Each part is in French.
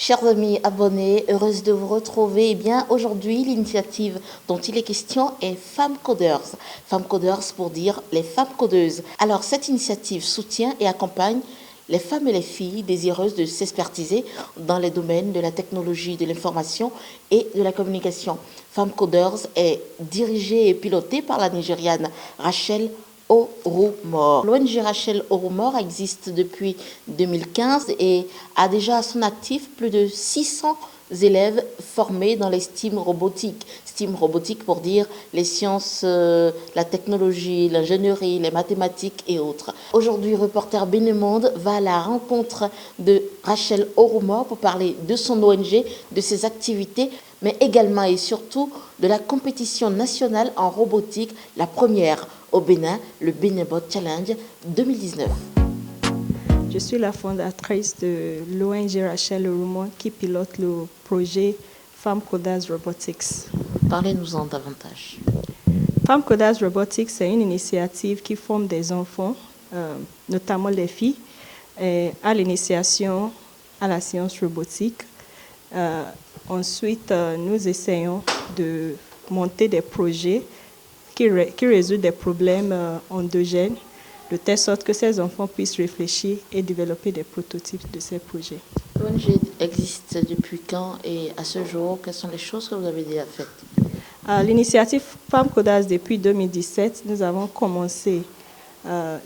Chers amis abonnés, heureuse de vous retrouver. Eh bien, aujourd'hui, l'initiative dont il est question est Femmes Codeurs. Femmes Codeurs pour dire les femmes codeuses. Alors, cette initiative soutient et accompagne les femmes et les filles désireuses de s'expertiser dans les domaines de la technologie, de l'information et de la communication. Femmes Codeurs est dirigée et pilotée par la Nigériane Rachel Orumor. L'ONG Rachel Orumor existe depuis 2015 et a déjà à son actif plus de 600 élèves formés dans les STEAM robotiques. STEAM robotique pour dire les sciences, la technologie, l'ingénierie, les mathématiques et autres. Aujourd'hui, Reporter Bénémonde va à la rencontre de Rachel Orumor pour parler de son ONG, de ses activités, mais également et surtout de la compétition nationale en robotique, la première au Bénin, le Béninbot Challenge 2019. Je suis la fondatrice de l'ONG Rachel Orumor qui pilote le projet Femmes Codeurs Robotics. Parlez-nous-en davantage. Femmes Codeurs Robotics, c'est une initiative qui forme des enfants, notamment les filles, à l'initiation à la science robotique. Ensuite, nous essayons de monter des projets qui résout des problèmes endogènes, de telle sorte que ces enfants puissent réfléchir et développer des prototypes de ces projets. L'ONG existe depuis quand et à ce jour, quelles sont les choses que vous avez déjà faites? L'initiative Femmes Codeurs, depuis 2017, nous avons commencé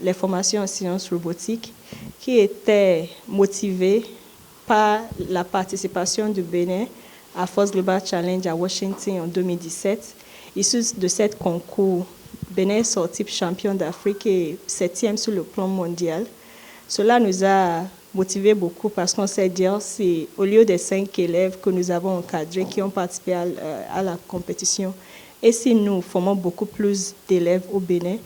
les formations en sciences robotiques qui étaient motivées par la participation du Bénin à Force Global Challenge à Washington en 2017. Issu de cet concours, Bénin est sorti champion d'Afrique et 7e sur le plan mondial. Cela nous a motivés beaucoup parce qu'on s'est dit, c'est au lieu des 5 élèves que nous avons encadrés qui ont participé à la compétition, et si nous formons beaucoup plus d'élèves au Bénin,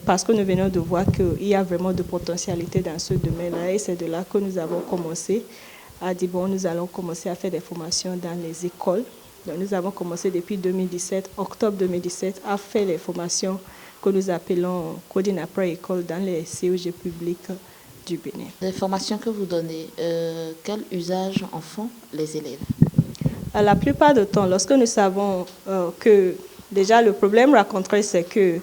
parce que nous venons de voir qu'il y a vraiment de potentialité dans ce domaine-là, et c'est de là que nous avons commencé à dire, bon, nous allons commencer à faire des formations dans les écoles. Donc, nous avons commencé depuis 2017, octobre 2017, à faire les formations que nous appelons coding après école dans les CEG publics du Bénin. Les formations que vous donnez, quel usage en font les élèves? La plupart du temps, lorsque nous savons que déjà le problème rencontré, c'est que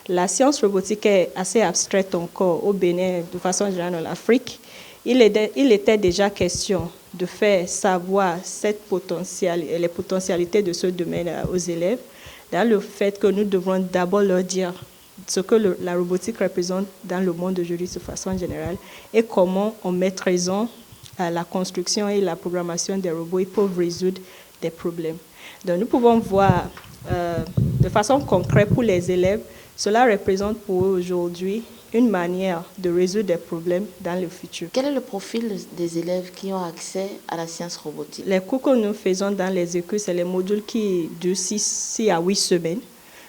la science robotique est assez abstraite encore au Bénin, de façon générale en Afrique, il était déjà question de faire savoir les potentialités de ce domaine aux élèves, dans le fait que nous devons d'abord leur dire ce que la robotique représente dans le monde d'aujourd'hui de façon générale et comment, en maîtrisant la construction et la programmation des robots, ils peuvent résoudre des problèmes. Donc nous pouvons voir de façon concrète pour les élèves, cela représente pour eux aujourd'hui une manière de résoudre des problèmes dans le futur. Quel est le profil des élèves qui ont accès à la science robotique? Les cours que nous faisons dans les écoles, c'est les modules qui durent 6 à 8 semaines.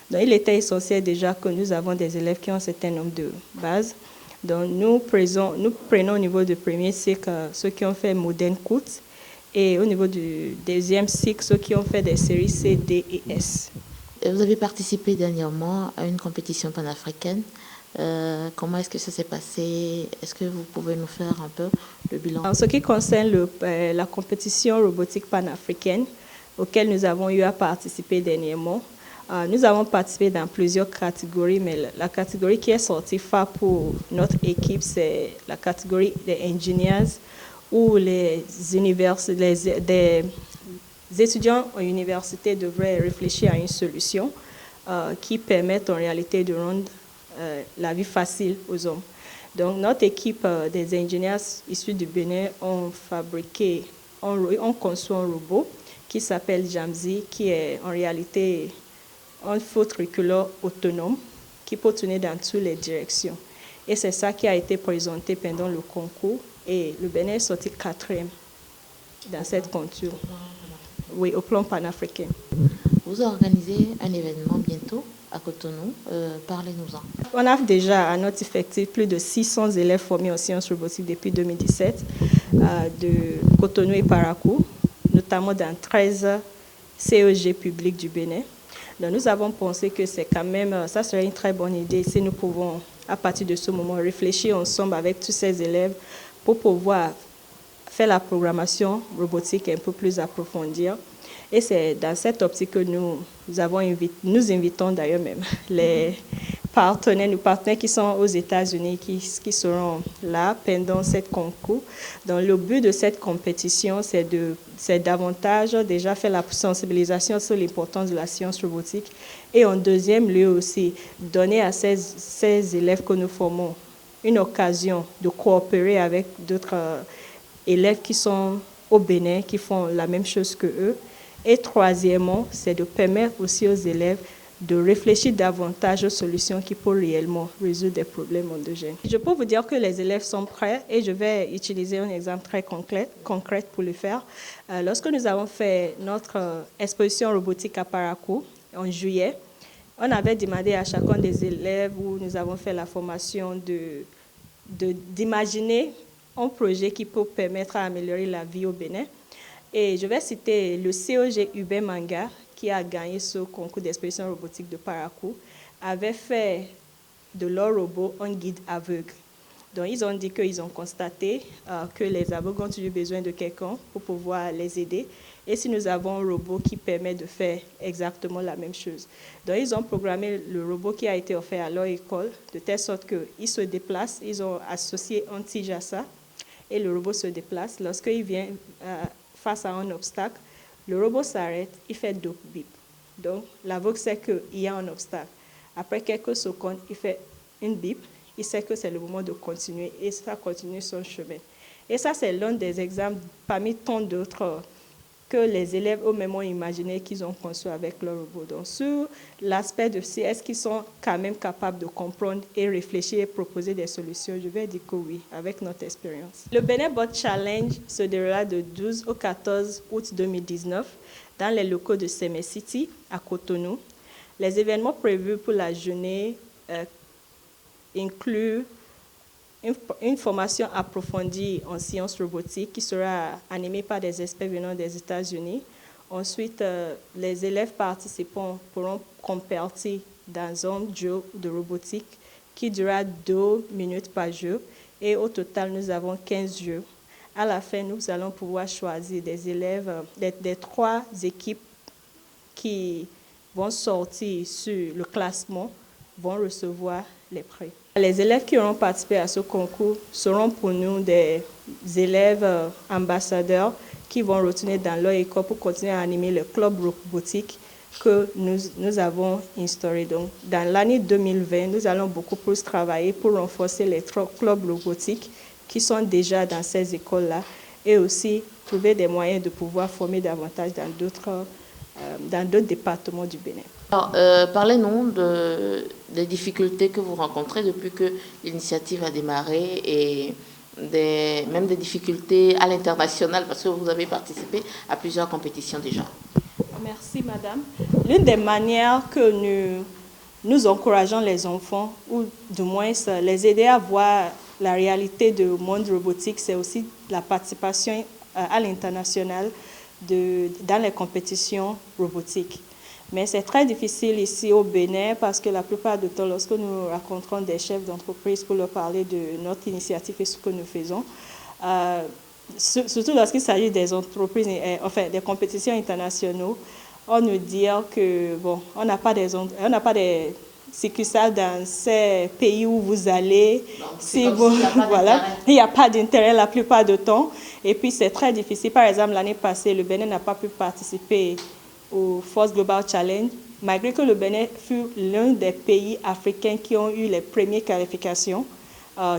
Donc, il était essentiel déjà que nous avons des élèves qui ont un certain nombre de bases. Donc, nous prenons au niveau du premier cycle ceux qui ont fait Modern Course et au niveau du deuxième cycle ceux qui ont fait des séries C, D et S. Vous avez participé dernièrement à une compétition panafricaine. Comment est-ce que ça s'est passé? Est-ce que vous pouvez nous faire un peu le bilan? En ce qui concerne la compétition robotique panafricaine auquel nous avons eu à participer dernièrement, nous avons participé dans plusieurs catégories, mais la catégorie qui est sortie phare pour notre équipe, c'est la catégorie des engineers, où des étudiants en université devraient réfléchir à une solution qui permette en réalité de rendre la vie facile aux hommes. Donc notre équipe des ingénieurs issus du Bénin ont conçu un robot qui s'appelle Jamzi, qui est en réalité un faux tricolore autonome qui peut tourner dans toutes les directions. Et c'est ça qui a été présenté pendant le concours et le Bénin est sorti 4e dans cette contour. Oui, au plan panafricain. Vous organisez un événement bientôt à Cotonou. Parlez-nous-en. On a déjà à notre effectif plus de 600 élèves formés en sciences robotiques depuis 2017 de Cotonou et Parakou, notamment dans 13 CEG publics du Bénin. Donc nous avons pensé que c'est quand même, ça serait une très bonne idée si nous pouvons, à partir de ce moment, réfléchir ensemble avec tous ces élèves pour pouvoir faire la programmation robotique un peu plus approfondie. Et c'est dans cette optique que nous invitons d'ailleurs même les partenaires, nos partenaires qui sont aux États-Unis, qui seront là pendant cette concours. Donc, le but de cette compétition, c'est davantage déjà faire la sensibilisation sur l'importance de la science robotique. Et en deuxième lieu aussi, donner à ces élèves que nous formons une occasion de coopérer avec d'autres élèves qui sont au Bénin, qui font la même chose que eux. Et troisièmement, c'est de permettre aussi aux élèves de réfléchir davantage aux solutions qui peuvent réellement résoudre des problèmes endogènes. Je peux vous dire que les élèves sont prêts et je vais utiliser un exemple très concret pour le faire. Lorsque nous avons fait notre exposition robotique à Parakou en juillet, on avait demandé à chacun des élèves où nous avons fait la formation d'imaginer un projet qui peut permettre d'améliorer la vie au Bénin. Et je vais citer le COG Hubert Manga, qui a gagné ce concours d'exposition robotique de Parakou, avait fait de leur robot un guide aveugle. Donc, ils ont dit qu'ils ont constaté que les aveugles ont toujours besoin de quelqu'un pour pouvoir les aider. Et si nous avons un robot qui permet de faire exactement la même chose. Donc, ils ont programmé le robot qui a été offert à leur école, de telle sorte qu'il se déplace. Ils ont associé un tige à ça et le robot se déplace. Lorsqu'il vient face à un obstacle, le robot s'arrête, il fait deux bip. Donc, l'aveugle sait qu'il y a un obstacle. Après quelques secondes, il fait une bip. Il sait que c'est le moment de continuer et ça continue son chemin. Et ça, c'est l'un des exemples parmi tant d'autres que les élèves eux-mêmes ont imaginé qu'ils ont conçu avec leur robot. Donc, sur l'aspect de si est-ce qu'ils sont quand même capables de comprendre et réfléchir et proposer des solutions, je vais dire que oui, avec notre expérience. Le Bénin Bot Challenge se déroulera de 12 au 14 août 2019 dans les locaux de Seme City à Cotonou. Les événements prévus pour la journée inclut une formation approfondie en sciences robotiques qui sera animée par des experts venant des États-Unis. Ensuite, les élèves participants pourront compartir dans un jeu de robotique qui durera 2 minutes par jeu. Et au total, nous avons 15 jeux. À la fin, nous allons pouvoir choisir des élèves, des 3 équipes qui vont sortir sur le classement, vont recevoir les prix. Les élèves qui auront participé à ce concours seront pour nous des élèves ambassadeurs qui vont retourner dans leur école pour continuer à animer le club robotique que nous avons instauré. Donc, dans l'année 2020, nous allons beaucoup plus travailler pour renforcer les 3 clubs robotiques qui sont déjà dans ces écoles-là et aussi trouver des moyens de pouvoir former davantage dans d'autres départements du Bénin. Alors, parlez-nous des difficultés que vous rencontrez depuis que l'initiative a démarré et même des difficultés à l'international parce que vous avez participé à plusieurs compétitions déjà. Merci, madame. L'une des manières que nous encourageons les enfants, ou du moins les aider à voir la réalité du monde robotique, c'est aussi la participation à l'international dans les compétitions robotiques. Mais c'est très difficile ici au Bénin parce que la plupart du temps, lorsque nous rencontrons des chefs d'entreprise pour leur parler de notre initiative et ce que nous faisons, surtout lorsqu'il s'agit des entreprises, enfin des compétitions internationales, on nous dit que bon, on n'a pas des succursales dans ces pays où vous allez. Si vous, voilà, il n'y a pas d'intérêt la plupart du temps. Et puis c'est très difficile. Par exemple, l'année passée, le Bénin n'a pas pu participer au Force Global Challenge, malgré que le Bénin fut l'un des pays africains qui ont eu les premières qualifications,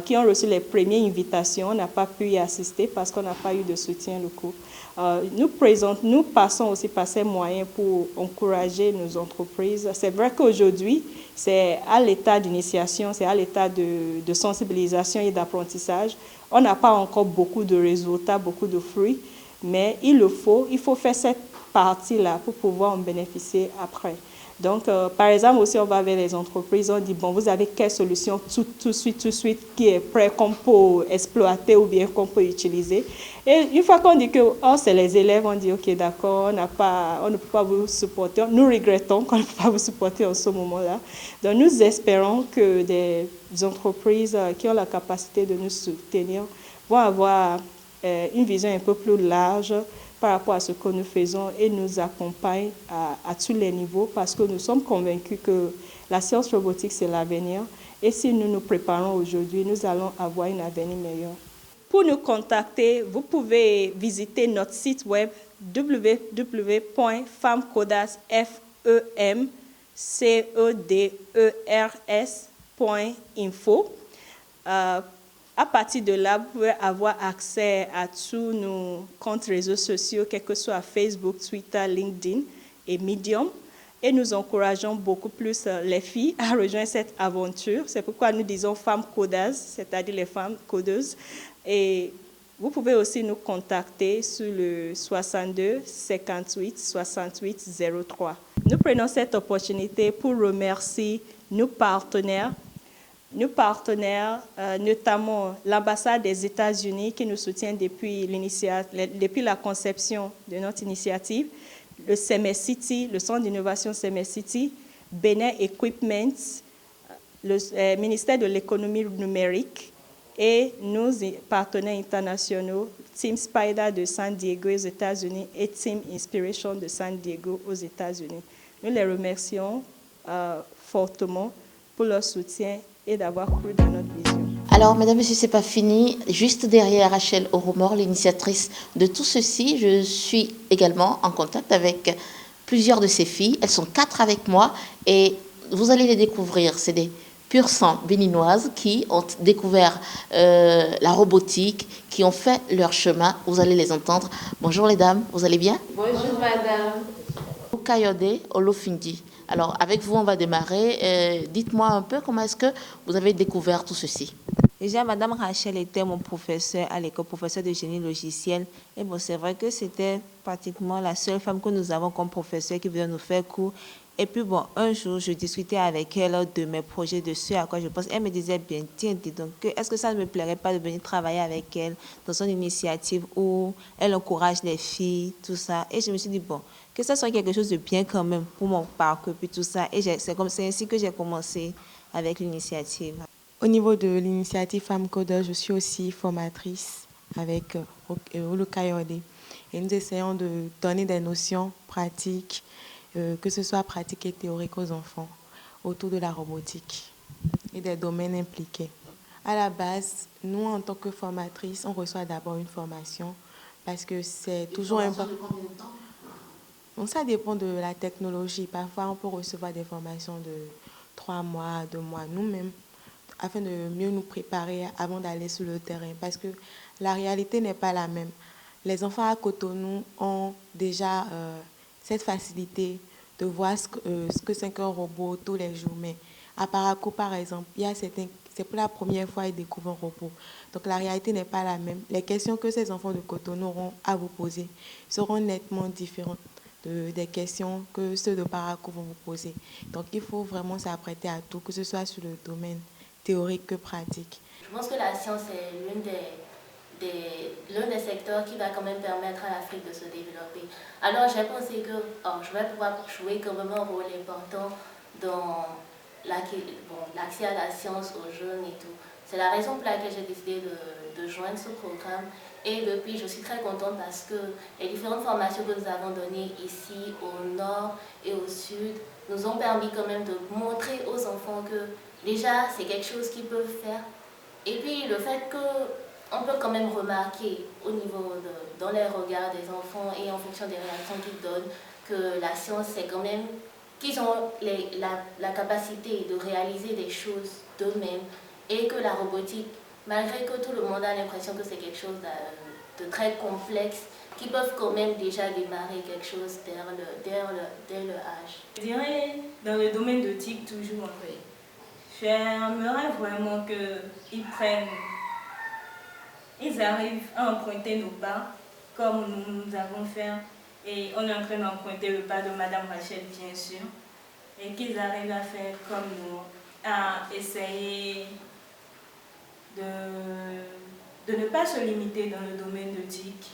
qui ont reçu les premières invitations. On n'a pas pu y assister parce qu'on n'a pas eu de soutien local. Nous passons aussi par ces moyens pour encourager nos entreprises. C'est vrai qu'aujourd'hui, c'est à l'état d'initiation, c'est à l'état de sensibilisation et d'apprentissage. On n'a pas encore beaucoup de résultats, beaucoup de fruits, mais il faut faire cette partie-là pour pouvoir en bénéficier après. Donc, par exemple, aussi, on va vers les entreprises, on dit, bon, vous avez quelle solution tout de suite, qui est prêt qu'on peut exploiter ou bien qu'on peut utiliser. Et une fois qu'on dit que, oh, c'est les élèves, on dit, OK, d'accord, on ne peut pas vous supporter. Nous regrettons qu'on ne peut pas vous supporter en ce moment-là. Donc, nous espérons que des entreprises qui ont la capacité de nous soutenir vont avoir une vision un peu plus large par rapport à ce que nous faisons et nous accompagne à tous les niveaux parce que nous sommes convaincus que la science robotique, c'est l'avenir. Et si nous nous préparons aujourd'hui, nous allons avoir un avenir meilleur. Pour nous contacter, vous pouvez visiter notre site web www.femcoders.info. À partir de là, vous pouvez avoir accès à tous nos comptes réseaux sociaux, quels que soient Facebook, Twitter, LinkedIn et Medium. Et nous encourageons beaucoup plus les filles à rejoindre cette aventure. C'est pourquoi nous disons femmes codeuses, c'est-à-dire les femmes codeuses. Et vous pouvez aussi nous contacter sur le 62 58 68 03. Nous prenons cette opportunité pour remercier nos partenaires, notamment l'ambassade des États-Unis qui nous soutient depuis la conception de notre initiative, le CMS City, le Centre d'innovation CMS City, Benin Equipment, le ministère de l'économie numérique et nos partenaires internationaux, Team Spider de San Diego aux États-Unis et Team Inspiration de San Diego aux États-Unis. Nous les remercions fortement pour leur soutien et d'avoir cru dans notre vision. Alors, mesdames et messieurs, c'est pas fini. Juste derrière Rachel Oromor, l'initiatrice de tout ceci, je suis également en contact avec plusieurs de ces filles. Elles sont 4 avec moi et vous allez les découvrir. C'est des pur sang béninoises qui ont découvert la robotique, qui ont fait leur chemin. Vous allez les entendre. Bonjour les dames, vous allez bien? Bonjour madame. Kayode Olofindi. Alors, avec vous, on va démarrer. Dites-moi un peu comment est-ce que vous avez découvert tout ceci. Déjà, madame Rachel était mon professeur à l'école, professeur de génie logiciel. Et bon, c'est vrai que c'était pratiquement la seule femme que nous avons comme professeur qui venait nous faire cours. Et puis bon, un jour, je discutais avec elle de mes projets, de ce à quoi je pense. Elle me disait bien, tiens, dis donc, est-ce que ça ne me plairait pas de venir travailler avec elle dans son initiative où elle encourage les filles, tout ça. Et je me suis dit, bon, que ça soit quelque chose de bien quand même pour mon parcours, puis tout ça. Et c'est ainsi que j'ai commencé avec l'initiative. Au niveau de l'initiative Femmes Codeurs, je suis aussi formatrice avec Olukayode. Et nous essayons de donner des notions pratiques, que ce soit pratiques et théoriques aux enfants, autour de la robotique et des domaines impliqués. À la base, nous, en tant que formatrices, on reçoit d'abord une formation parce que c'est toujours important. Donc, ça dépend de la technologie. Parfois, on peut recevoir des formations de 3 mois, 2 mois, nous-mêmes, afin de mieux nous préparer avant d'aller sur le terrain. Parce que la réalité n'est pas la même. Les enfants à Cotonou ont déjà cette facilité de voir ce que c'est qu'un robot tous les jours. Mais à Parakou, par exemple, c'est pour la première fois qu'ils découvrent un robot. Donc la réalité n'est pas la même. Les questions que ces enfants de Cotonou auront à vous poser seront nettement différentes des questions que ceux de Parakou vont vous poser. Donc il faut vraiment s'apprêter à tout, que ce soit sur le domaine théorique que pratique. Je pense que la science est l'un des secteurs qui va quand même permettre à l'Afrique de se développer. Alors j'ai pensé que je vais pouvoir jouer quand même un rôle important dans l'accès à la science aux jeunes et tout. C'est la raison pour laquelle j'ai décidé de joindre ce programme. Et depuis, je suis très contente parce que les différentes formations que nous avons données ici, au nord et au sud, nous ont permis quand même de montrer aux enfants que déjà, c'est quelque chose qu'ils peuvent faire. Et puis, le fait qu'on peut quand même remarquer au niveau dans les regards des enfants et en fonction des réactions qu'ils donnent, que la science, c'est quand même qu'ils ont la capacité de réaliser des choses d'eux-mêmes et que la robotique, malgré que tout le monde a l'impression que c'est quelque chose de très complexe, qui peuvent quand même déjà démarrer quelque chose dès le âge. Je dirais dans le domaine de TIC toujours. Oui. J'aimerais vraiment ils arrivent à emprunter nos pas comme nous avons fait et on est en train d'emprunter le pas de Madame Rachel bien sûr et qu'ils arrivent à faire comme nous, à essayer de ne pas se limiter dans le domaine de TIC,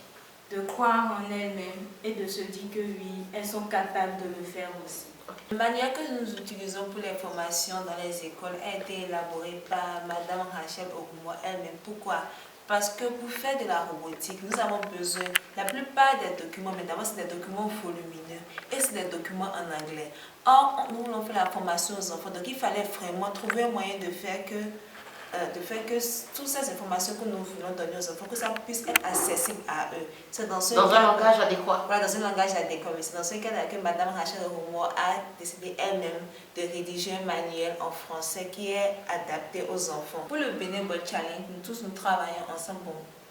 de croire en elles-mêmes et de se dire que oui, elles sont capables de le faire aussi. La manière que nous utilisons pour les formations dans les écoles a été élaborée par Madame Rachel Oromor elle-même. Pourquoi? Parce que pour faire de la robotique, nous avons besoin, la plupart des documents, maintenant, c'est des documents volumineux et c'est des documents en anglais. Or, nous voulons faire la formation aux enfants, donc il fallait vraiment trouver un moyen de faire que toutes ces informations que nous voulons donner aux enfants, que ça puisse être accessible à eux. C'est dans un langage adéquat. Voilà, dans un langage adéquat. C'est dans ce cas que Mme Rachel Oromor a décidé elle-même de rédiger un manuel en français qui est adapté aux enfants. Pour le Bénévole Challenge, nous tous nous travaillons ensemble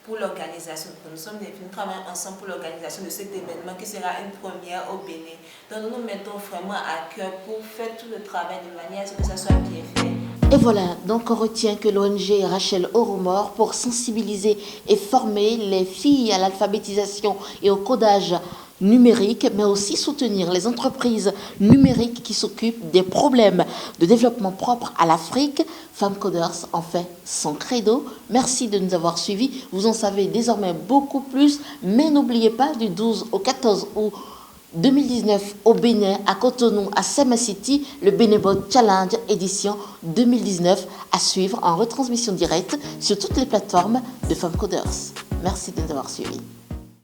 pour l'organisation. Nous travaillons ensemble pour l'organisation de cet événement qui sera une première au Bénin. Donc nous nous mettons vraiment à cœur pour faire tout le travail de manière à ce que ça soit bien fait. Et voilà, donc on retient que l'ONG Rachel Oromor, pour sensibiliser et former les filles à l'alphabétisation et au codage numérique, mais aussi soutenir les entreprises numériques qui s'occupent des problèmes de développement propres à l'Afrique. Femmes Coders en fait son credo. Merci de nous avoir suivis. Vous en savez désormais beaucoup plus, mais n'oubliez pas, du 12 au 14 août 2019 au Bénin, à Cotonou, à Sema City, le Bénévole Challenge édition 2019 à suivre en retransmission directe sur toutes les plateformes de Femmes Coders. Merci de nous avoir suivis.